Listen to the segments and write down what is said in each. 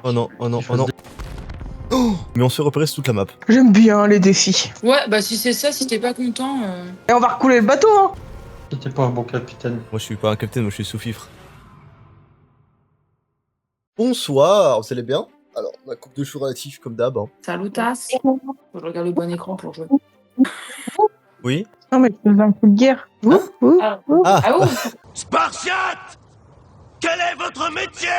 Oh non, oh non, oh non. Oh, mais on se fait repérer sur toute la map. J'aime bien les défis. Ouais, bah si c'est ça, si t'es pas content. Et on va recouler le bateau, hein. T'es pas un bon capitaine. Moi je suis pas un capitaine, moi je suis sous-fifre. Bonsoir, vous allez bien? Alors, ma coupe de cheveux relatif comme d'hab. Hein. Salut Tass. Je regarde le bon écran pour jouer. Oui? Non mais c'est un coup de guerre. Hein Ah, Ah, ah ouh. Spartiate! Quel est votre métier?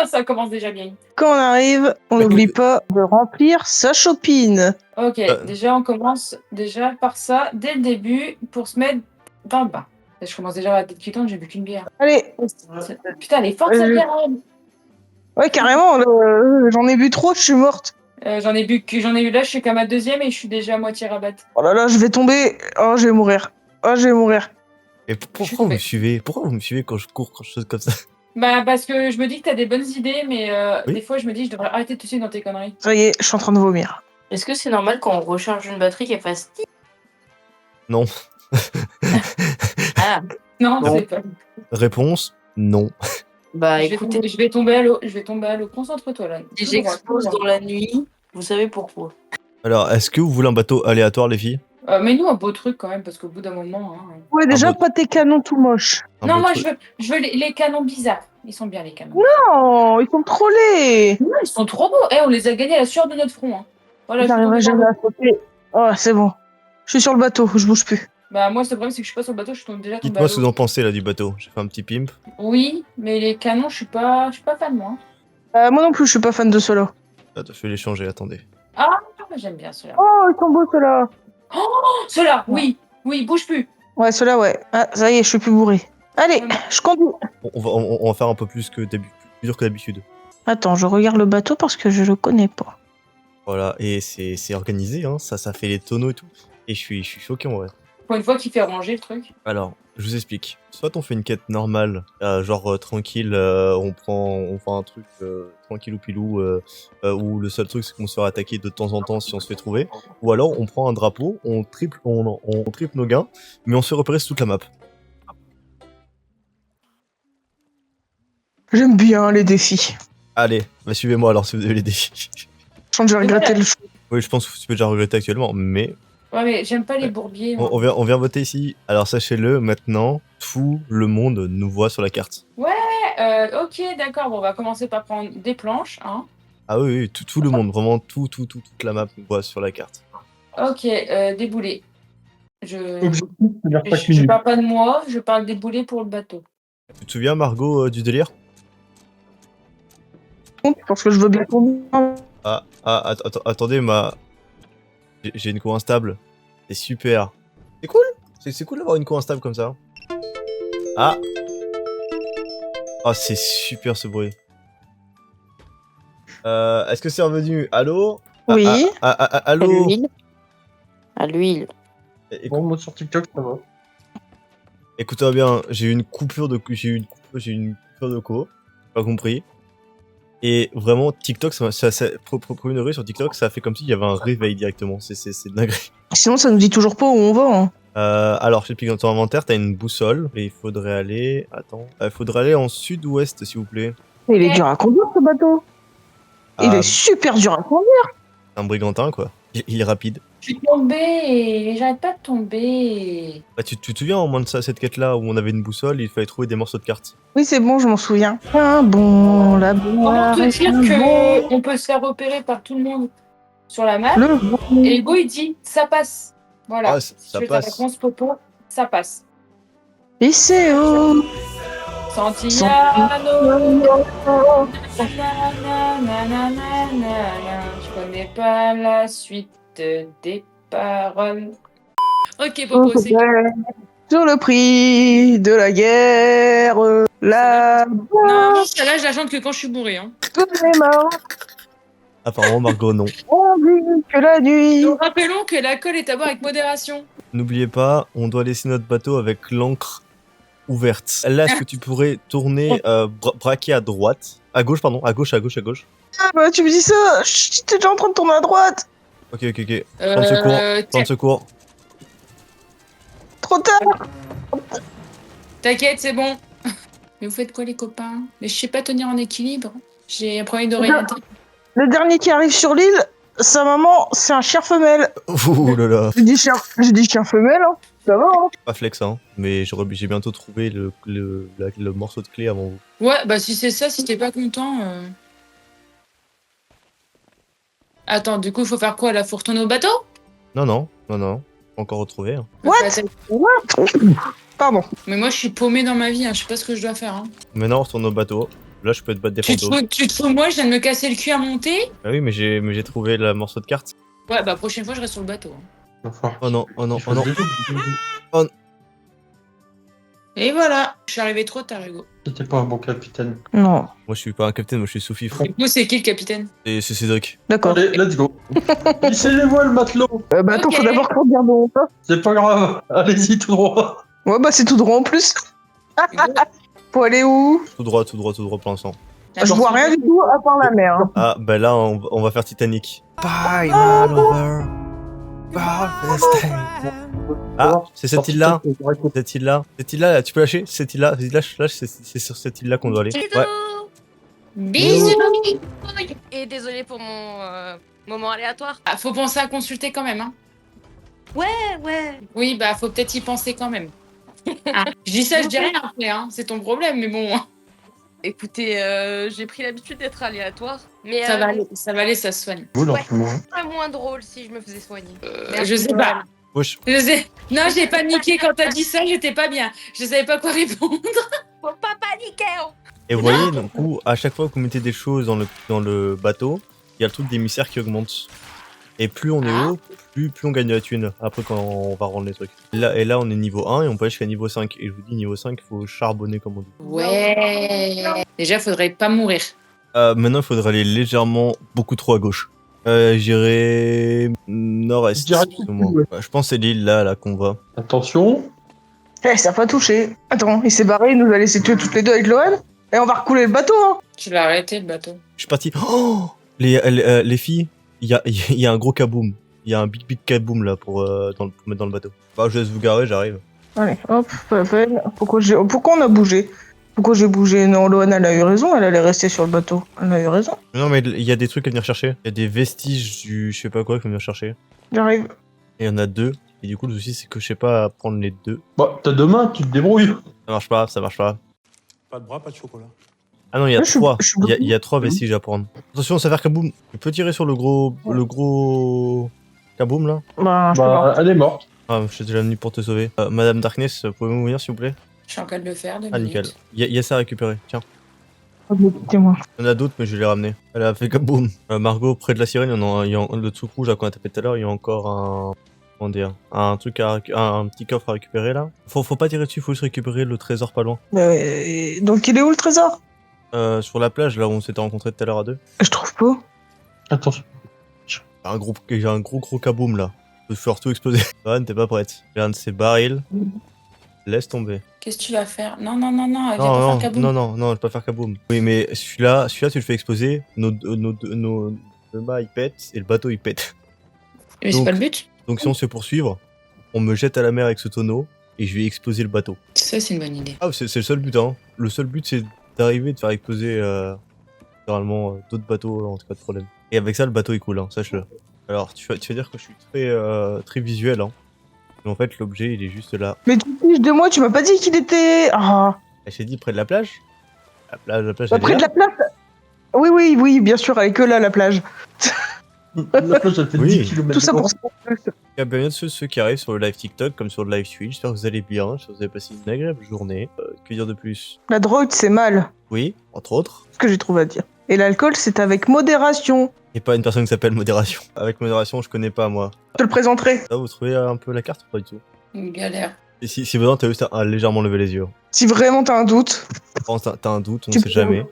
Ça commence déjà bien. Quand on arrive, on n'oublie pas de remplir sa chopine. Ok, déjà on commence déjà par ça dès le début pour se mettre dans le bain. Je commence déjà à la tête cuitante, j'ai bu qu'une bière. Allez, Putain, elle est forte cette bière. Hein. ouais carrément, j'en ai bu trop, je suis morte. J'en ai eu là, je suis qu'à ma deuxième et je suis déjà à moitié rabatte. Oh là là, je vais tomber. Oh, je vais mourir. Oh, je vais mourir. et pourquoi vous me suivez? Pourquoi vous me suivez quand je cours, quand je saute comme ça? Bah parce que je me dis que t'as des bonnes idées, mais Oui. des fois je me dis je devrais arrêter de te suivre dans tes conneries. Ça y est, je suis en train de vomir. Est-ce que c'est normal quand on recharge une batterie qu'elle fasse tic? Non. Ah, Non, Non. c'est pas. Réponse, non. bah Je vais écoutez, tomber- je vais tomber à l'eau. Je vais tomber à l'eau. Concentre-toi là. si j'explose dans la nuit, vous savez pourquoi. Alors, est-ce que vous voulez un bateau aléatoire, les filles? Mets-nous un beau truc quand même, parce qu'au bout d'un moment. Hein... Ouais, déjà, beau- pas tes canons tout moches. Un Non, beau moi truc. je veux les canons bizarres. Ils sont bien les canons. Non, ils sont trop laids. Non, ils sont trop beaux. On les a gagnés à la sueur de notre front. Hein. Voilà, je J'arriverai suis tombée jamais dans à sauter. Oh, c'est bon. Je suis sur le bateau, je bouge plus. l'eau. Bah, moi, le problème, c'est que je suis pas sur le bateau, je suis déjà tombée à Dites-moi ce que vous l'eau. en pensez là du bateau. J'ai fait un petit pimp. Oui, mais les canons, je suis pas fan, moi. Moi non plus, je suis pas fan de ceux-là. Attends, je vais les changer, attendez. Ah, j'aime bien ceux-là. Oh, ils sont beaux ceux-là. Ceux-là, oui, bouge plus. Ouais, ceux-là, ouais. Ah, ça y est, je suis plus bourré. Allez, Ouais, non. je conduis. On va faire un peu plus dur que d'habitude. Attends, je regarde le bateau parce que je le connais pas. Voilà, et c'est organisé, hein. Ça fait les tonneaux et tout. Et je suis choqué en vrai. Pour une fois qu'il fait ranger le truc. Alors, je vous explique. Soit on fait une quête normale, genre tranquille, on fait un truc tranquille ou pilou, où le seul truc c'est qu'on se fait attaquer de temps en temps si on se fait trouver. Ou alors on prend un drapeau, on triple nos gains, mais on se fait repérer sur toute la map. J'aime bien les défis. Allez, bah, suivez-moi alors si vous avez les défis. Je pense que je vais regretter le choix. Oui, je pense que tu peux déjà regretter actuellement, mais Ouais, mais j'aime pas les bourbiers. moi. on vient voter ici. Alors sachez-le, maintenant, tout le monde nous voit sur la carte. Ok, d'accord. Bon, on va commencer par prendre des planches. Hein. Ah oui, oui, tout le monde, vraiment toute la map nous voit sur la carte. Ok, des boulets. Objectif, c'est-à-dire pas Je parle pas de moi, je parle des boulets pour le bateau. Tu te souviens, Margot, du délire? Parce que je veux bien tomber. Attendez, j'ai une co instable. C'est super. C'est cool. C'est cool d'avoir une co instable comme ça. Ah. Oh, c'est super ce bruit. Est-ce que c'est revenu? Allô? Oui. À Allô? l'huile. À l'huile. Bon, moi sur TikTok, ça va. Écoute-moi bien, j'ai eu une coupure de co. Pas compris. Et vraiment, TikTok, pour une rue sur TikTok, ça a fait comme s'il y avait un réveil directement. C'est dinguerie. Sinon, ça nous dit toujours pas où on va. Hein. Alors, je t'explique, dans ton inventaire, t'as une boussole. Et il faudrait aller... Attends. Il faudrait aller en sud-ouest, s'il vous plaît. Il est dur à conduire, ce bateau. Il est super dur à conduire. Un brigantin, quoi. Il est rapide. Je suis tombée, j'arrête pas de tomber. Bah, tu te souviens au moins de ça, cette quête-là, où on avait une boussole, il fallait trouver des morceaux de cartes. Oui, c'est bon, je m'en souviens. Un bon Comment labour. te dire que on peut se faire repérer par tout le monde sur la map et Hugo il dit ça passe. Voilà. Ah, Si ça tu veux ta passe. réponse, Popo, ça passe. Lycéo. Santillano. Je connais pas la suite des paroles. Ok, Popo, c'est Sur le prix de la guerre, la non, celle-là, je la chante que quand je suis bourré. Hein. tous les morts Apparemment, Margot, non. ont vu que la nuit. Donc, rappelons que l'alcool est à boire avec modération. N'oubliez pas, on doit laisser notre bateau avec l'ancre ouverte. Là, est-ce que tu pourrais tourner, braquer à droite? À gauche, pardon. À gauche. Ah bah tu me dis ça, j'étais déjà en train de tourner à droite. Ok. Plan de secours. trop tard. T'inquiète, c'est bon. Mais vous faites quoi, les copains? Mais je sais pas tenir en équilibre. J'ai un problème d'orientation. Le dernier qui arrive sur l'île, sa maman, c'est un chien femelle. Ouh là là. J'ai dit chien femelle, hein. Ça va, hein. Pas flex, hein. Mais j'ai bientôt trouvé le morceau de clé avant vous. Ouais, bah si c'est ça, si t'es pas content. Attends, du coup, il faut faire quoi là? Faut retourner au bateau? Non. Pas encore retrouvé. Hein. Pardon. Mais moi, je suis paumée dans ma vie, hein. Je sais pas ce que je dois faire. Hein. Maintenant, on retourne au bateau. Là, je peux te battre des fantômes. Tu te fous, moi, je viens de me casser le cul à monter? Ah oui, mais j'ai trouvé le morceau de carte. Ouais, bah prochaine fois, je reste sur le bateau. Hein. Oh non. Et voilà, je suis arrivé trop tard, Hugo. C'était pas un bon capitaine. Non. Moi, je suis pas un capitaine, moi, je suis sous-fifre. Et moi, c'est qui le capitaine? C'est Cédric. D'accord. Allez, let's go. Laissez-les-moi le matelot. Bah attends, Ok. faut d'abord qu'on regarde où on va. C'est pas grave. Allez-y tout droit. Ouais, bah c'est tout droit en plus. Faut aller où? Tout droit pour l'instant. Je vois rien du tout à part la mer. Hein. Ah, bah là, on va faire Titanic. Bye, my lover. Ah, c'est cette île-là. Cette île-là, là, tu peux lâcher. Cette île-là, lâche, c'est sur cette île-là qu'on doit aller. Ouais. Bisous. Et désolé pour mon moment aléatoire. Ah, faut penser à consulter quand même, hein. Ouais. Oui, bah faut peut-être y penser quand même. Ah, je dis ça, je dis rien après, hein. C'est ton problème, mais bon. Écoutez, j'ai pris l'habitude d'être aléatoire. Mais Ça va aller, ça se soigne. Vous, Ouais. moi. pas moins drôle si je me faisais soigner. Je sais pas. Wesh. Je sais. Non, j'ai paniqué quand t'as dit ça, j'étais pas bien. Je savais pas quoi répondre. Faut pas paniquer. Hein. Et vous voyez, du coup, à chaque fois que vous mettez des choses dans le bateau, il y a le truc d'émissaire qui augmente. Et plus on est haut, plus on gagne de la thune. Après, quand on va rendre les trucs. Et là, on est niveau 1 et on peut aller jusqu'à niveau 5. Et je vous dis, niveau 5, il faut charbonner comme on dit. Ouais. Déjà, faudrait pas mourir. Maintenant, il faudrait aller légèrement beaucoup trop à gauche. J'irai nord-est. Je dirais au moins. Ouais, je pense que c'est l'île là qu'on va. Attention. Eh, ça a pas touché. Attends, il s'est barré, il nous a laissé tuer toutes les deux avec Lohan. Et on va recouler le bateau, hein. Je l'ai arrêté, le bateau. Je suis parti. Oh les filles, il y a un gros kaboom. Il y a un big kaboom là pour mettre dans le bateau. Bah, je laisse vous garer, j'arrive. Allez, hop, pas la peine. Pourquoi on a bougé? Pourquoi j'ai bougé? Non, Lohan, elle a eu raison, elle allait rester sur le bateau. Elle a eu raison. Non, mais il y a des trucs à venir chercher. Il y a des vestiges du je sais pas quoi qu'il faut venir chercher. J'arrive. Et il y en a 2. Et du coup, le souci, c'est que je sais pas prendre les 2. Bah, t'as 2 mains, tu te débrouilles. Ça marche pas. Pas de bras, pas de chocolat. Ah non, il y a Moi, je suis- 3. je suis Il y a 3 vestiges à prendre. Attention, ça va faire kaboom. Tu peux tirer sur le gros kaboom là. Bah, je peux Bah, elle est morte. Ah, je suis déjà venu pour te sauver. Madame Darkness, pouvez-vous venir s'il vous plaît? Je suis en train de le faire. Ah, nickel. Il y a ça à récupérer. Tiens. pas. Écoutez-moi. Il y en a d'autres, mais je vais les ramener. Elle a fait kaboom. Margot, près de la sirène, le truc rouge là qu'on a tapé tout à l'heure, il y a encore un. Comment dire? Un petit coffre à récupérer là. Faut pas tirer dessus, faut juste récupérer le trésor pas loin. Donc, il est où le trésor? Sur la plage, là où on s'était rencontrés tout à l'heure à 2. Je trouve pas. Attention. J'ai un gros kaboom là. Je peux faire tout exploser. Van, t'es pas prête. J'ai un de ces barils. Laisse tomber. Qu'est-ce que tu vas faire? Non, viens pas faire kaboom. Non, je vais pas faire kaboom. Oui, mais celui-là, tu le fais exploser. Nos mâts ils pètent et le bateau il pète. Mais c'est Donc- pas le but. Donc si on se fait poursuivre, on me jette à la mer avec ce tonneau et je vais exploser le bateau. Ça, c'est une bonne idée. Ah, c'est le seul but, hein. Le seul but, c'est d'arriver de faire exploser littéralement d'autres bateaux en tout cas de problème. Et avec ça, le bateau est cool, hein, sache-le. Alors, tu vas dire que je suis très visuel, hein. Mais en fait, l'objet, il est juste là. Mais tu fiches de moi, tu m'as pas dit qu'il était. Ah. Et j'ai dit près de la plage. La plage, Bah, elle est près de là. la plage. Oui, bien sûr, elle est que là, la plage. La plage, elle fait Oui. 10 km. Tout ça pour ça. Il y a bien ceux qui arrivent sur le live TikTok comme sur le live Twitch. J'espère que vous allez bien, j'espère que vous avez passé une agréable journée. Que dire de plus? La drogue, c'est mal. Oui, entre autres. Ce que j'ai trouvé à dire. Et l'alcool, c'est avec modération. Et pas une personne qui s'appelle Modération. Avec Modération, je connais pas moi. Je te le présenterai. Là, vous trouvez un peu la carte ou pas du tout? Une galère. Et si besoin, t'as juste à légèrement lever les yeux. Si vraiment t'as un doute. Bon, t'as un doute, on Tu sait peux- jamais.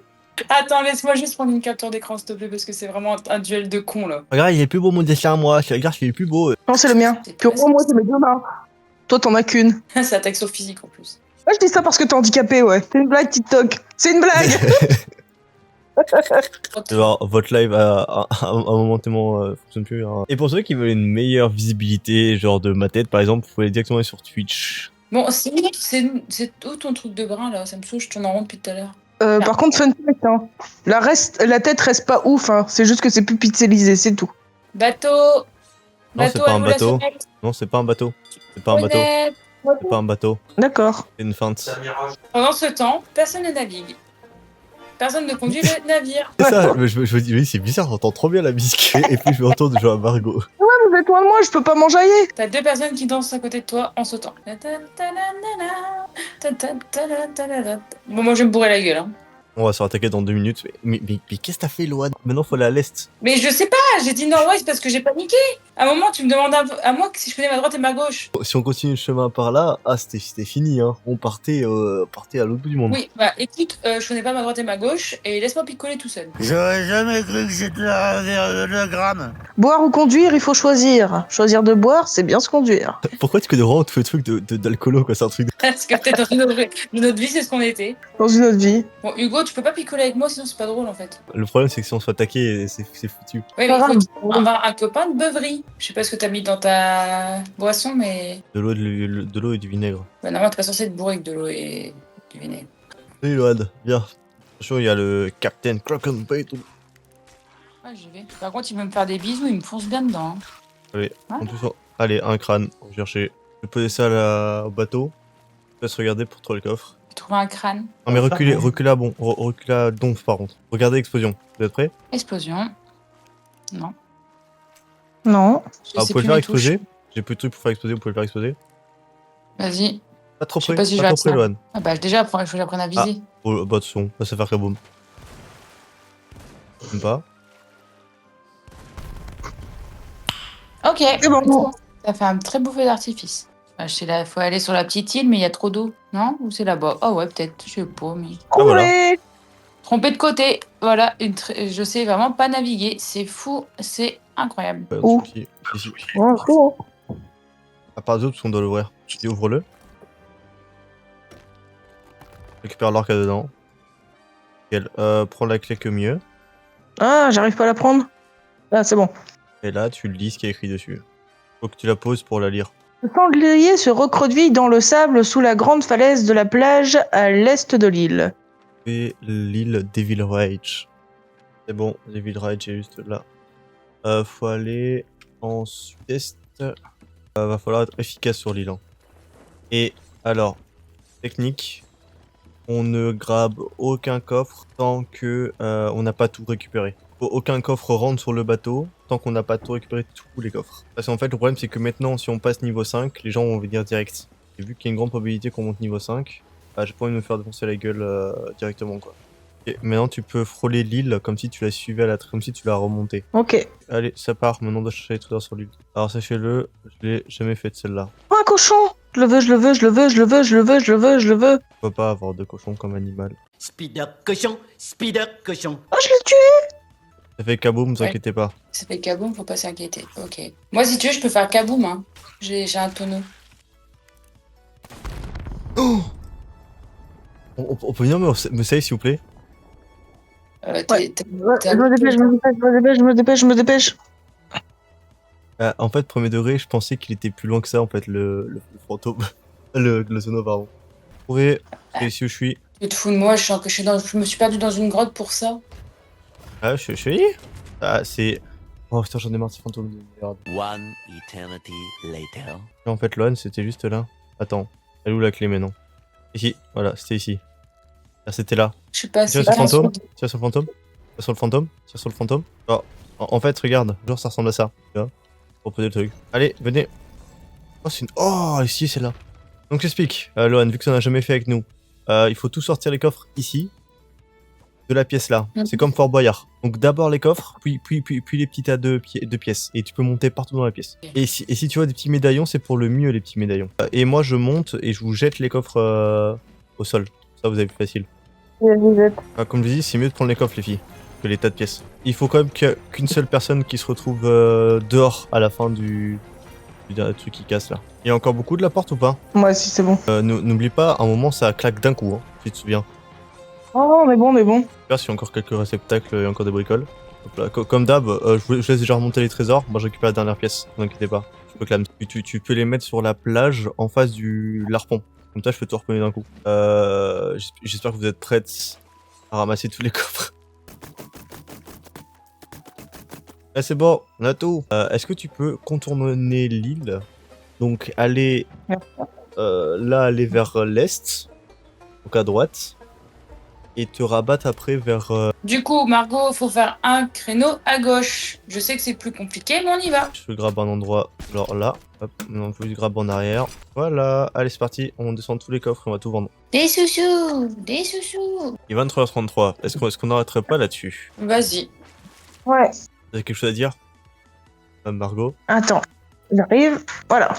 Attends, laisse-moi juste prendre une capture d'écran, s'il te plaît, parce que c'est vraiment un duel de cons, là. Regarde, il est plus beau mon dessin, moi. Regarde, il est plus beau. Non, c'est le mien. Puis au moins, moi, c'est mes deux mains. Toi, t'en as qu'une. C'est attaque sur physique, en plus. Moi, je dis ça parce que t'es handicapé, ouais. C'est une blague, TikTok. C'est une blague. Genre, votre live à un moment tellement fonctionne plus. Hein. Et pour ceux qui veulent une meilleure visibilité, genre de ma tête par exemple, vous pouvez directement aller sur Twitch. Bon, c'est où ton truc de brin là? Ça me saoule, je tourne en rond depuis tout à l'heure. Par contre, fun fact, hein. La tête reste pas ouf, hein. C'est juste que c'est plus pixelisé, c'est tout. Bateau. Non, c'est pas un à nous la bateau. sonnette. Non, c'est pas un bateau. C'est pas un bateau. Honnête. C'est pas un bateau. D'accord. C'est une feinte. Pendant ce temps, personne ne navigue. Personne ne conduit le navire. C'est ça, je me dis, oui, c'est bizarre, j'entends trop bien la musique. Et puis je me retourne, je vois Margot. Vous êtes loin de moi, je peux pas m'enjailler. T'as deux personnes qui dansent à côté de toi en sautant. Bon, moi je vais me bourrer la gueule. Hein. On va se faire attaquer dans 2 minutes. Mais qu'est-ce que t'as fait, Loan? Maintenant, faut aller à l'est. Mais je sais pas, j'ai dit nord-ouest parce que j'ai paniqué. À un moment, tu me demandes à moi si je connais ma droite et ma gauche. Si on continue le chemin par là, c'était fini, hein. On partait à l'autre bout du monde. Oui, bah écoute, je connais pas ma droite et ma gauche et laisse-moi picoler tout seul. J'aurais jamais cru que c'était le gramme. Boire ou conduire, il faut choisir. Choisir de boire, c'est bien se conduire. Pourquoi tu connais vraiment tous les trucs d'alcoolo, quoi? C'est un truc de... Parce que peut-être dans une autre vie, c'est ce qu'on était. Dans une autre vie. Bon, Hugo, tu peux pas picoler avec moi sinon c'est pas drôle en fait. Le problème, c'est que si on se fait attaquer, c'est foutu. Oui, mais Pas il grave. faut avoir un copain de beuverie. Je sais pas ce que t'as mis dans ta boisson, mais. De l'eau et du vinaigre. Bah, normalement, t'es pas censé être bourré avec de l'eau et du vinaigre. Salut, Loan, viens. Attention, il y a le Captain Kraken Bait. Ah, j'y vais. Par contre, il veut me faire des bisous, il me fonce bien dedans. Hein. Allez, Ah. en plus, allez, un crâne, on va chercher. Je vais poser ça au bateau. Je laisse regarder pour trouver le coffre. J'ai trouvé un crâne. Non mais reculez à bon, reculez à donf par contre. Regardez l'explosion, vous êtes prêts? Explosion. Non. Non. Je Ah, vous sais pouvez plus le faire mes touches. exploser. J'ai peu de trucs pour faire exploser, vous pouvez le faire exploser. Vas-y. Pas trop Je sais près, pas si je pas vais trop près, à ça. Loan. Ah bah déjà, il faut que j'apprenne à viser. Oh, bah attention, là ça va faire kaboom. Même pas. Ok. C'est bon. Ça fait un très beau feu d'artifice. Bah, je sais là, faut aller sur la petite île, mais il y a trop d'eau. Non? Ou c'est là-bas? Ah ouais, peut-être. Je sais pas, mais. Ah, voilà. Courez. Trompé de côté. Voilà. Je sais vraiment pas naviguer. C'est fou. C'est incroyable. Ouais, Où ici, ici. Ouais, cool. À part d'autres, on doit l'ouvrir. Je dis ouvre-le. Récupère l'orque à dedans. Nickel. Prends la clé que mieux. Ah, j'arrive pas à la prendre. Ah, c'est bon. Et là, tu lis ce qui est écrit dessus. Faut que tu la poses pour la lire. Le sanglier se recroqueville dans le sable sous la grande falaise de la plage à l'est de l'île. Et l'île Devil Rage. C'est bon, Devil Rage est juste là. Faut aller en sud-est. Va falloir être efficace sur l'île. Hein. Et alors, technique, on ne grabe aucun coffre tant que on n'a pas tout récupéré. Aucun coffre rentre sur le bateau tant qu'on n'a pas tout récupéré tous les coffres. Parce qu'en fait, le problème c'est que maintenant, si on passe niveau 5, les gens vont venir direct. Et vu qu'il y a une grande probabilité qu'on monte niveau 5, j'ai pas envie de me faire défoncer la gueule directement quoi. Et maintenant, tu peux frôler l'île comme si tu la suivais comme si tu la remontais. Ok. Allez, ça part. Maintenant, on doit chercher les trésors sur l'île. Alors, sachez-le, je l'ai jamais fait de celle-là. Oh, un cochon. Je le veux, je le veux, je le veux, je le veux, je le veux, je le veux, je le veux. On peut pas avoir de cochon comme animal. Speeder cochon, speeder cochon. Oh, je l'ai tué. Ça fait kaboom, vous Ouais. inquiétez pas. Ça fait kaboom, faut pas s'inquiéter. Ok. Moi, si tu veux, je peux faire kaboom. Hein. J'ai un tonneau. Oh on peut venir me save s'il vous plaît? Ouais. T'es Je me dépêche, je me dépêche, je me dépêche, je me dépêche, je me dépêche. En fait, premier degré, je pensais qu'il était plus loin que ça, en fait, le fantôme. le zono, pardon. Trouvé, c'est ici où je suis. Tu te fous de moi, je me suis perdu dans une grotte pour ça. Ah, je suis. Ah, c'est. Oh putain, j'en ai marre de ces fantômes de merde. One eternity later. Et en fait, Loan, c'était juste là. Attends, elle est où la clé maintenant? Ici, voilà, c'était ici. Ah, c'était là. Je suis pas Tiens sur le fantôme. Tiens sur le fantôme. Tiens sur le fantôme. Tiens sur le fantôme. Oh, en fait, regarde, genre ça ressemble à ça. Tu vois? Pour poser le truc. Allez, venez. Oh, c'est une. Oh, ici, c'est là. Donc, j'explique. Loan, vu que ça n'a jamais fait avec nous, il faut tout sortir les coffres ici. De la pièce là. Mhm. C'est comme Fort Boyard. Donc, d'abord les coffres, puis les petits tas de pièces. Et tu peux monter partout dans la pièce. Ok. Et si tu vois des petits médaillons, c'est pour le mieux, les petits médaillons. Et moi, je monte et je vous jette les coffres au sol. Ça, vous avez plus facile. Comme je dis, c'est mieux de prendre les coffres, les filles, que les tas de pièces. Il faut quand même qu'une seule personne qui se retrouve dehors à la fin du truc qui casse là. Il y a encore beaucoup de la porte ou pas? Moi, si c'est bon. N'oublie pas, à un moment ça claque d'un coup, hein, si tu te souviens. Oh, on est bon, on est bon. J'espère s'il y a encore quelques réceptacles et encore des bricoles. Hop là, comme d'hab, je laisse déjà remonter les trésors. Moi, je récupère la dernière pièce, ne vous inquiétez pas. Je peux tu peux les mettre sur la plage en face du l'arpon. Comme ça, je peux tout harponner d'un coup. J'espère que vous êtes prêtes à ramasser tous les coffres. Ah, c'est bon, on a tout. Est-ce que tu peux contourner l'île? Donc, aller là, aller vers l'est, donc à droite, et te rabattre après vers. Du coup, Margot, faut faire un créneau à gauche. Je sais que c'est plus compliqué, mais on y va. Je grabe un endroit, genre là. Hop, on peut juste grab en arrière. Voilà, allez, c'est parti. On descend tous les coffres et on va tout vendre. Des sous-sous, des sous-sous. Il est 23h33. Est-ce qu'on n'arrêterait pas là-dessus? Vas-y. Ouais. Vous avez quelque chose à dire, Margot? Attends, j'arrive. Voilà.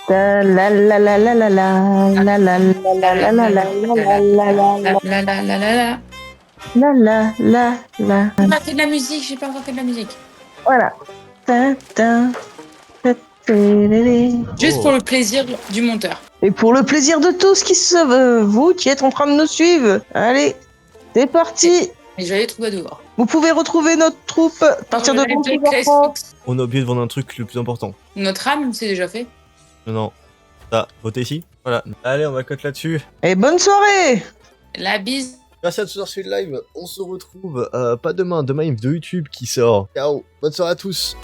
La la la la la la la la la la la la la la La la la la la. la la la la. On a fait de la musique, j'ai pas encore fait de la musique. Voilà. Ta, ta, ta, ta, Juste pour le plaisir du monteur. Et pour le plaisir de tous vous qui êtes en train de nous suivre, allez, c'est parti. Mais j'allais trouver dehors. Vous pouvez retrouver notre troupe à partir de 23h30. On a oublié de vendre un truc le plus important. Notre âme, c'est déjà fait. Non. Ça, votez ici. Voilà. Allez, on va cote là-dessus. Et bonne soirée. La bise. Merci à tous d'avoir suivi le live. On se retrouve pas demain. Demain, il y a une vidéo YouTube qui sort. Ciao. Bonne soirée à tous.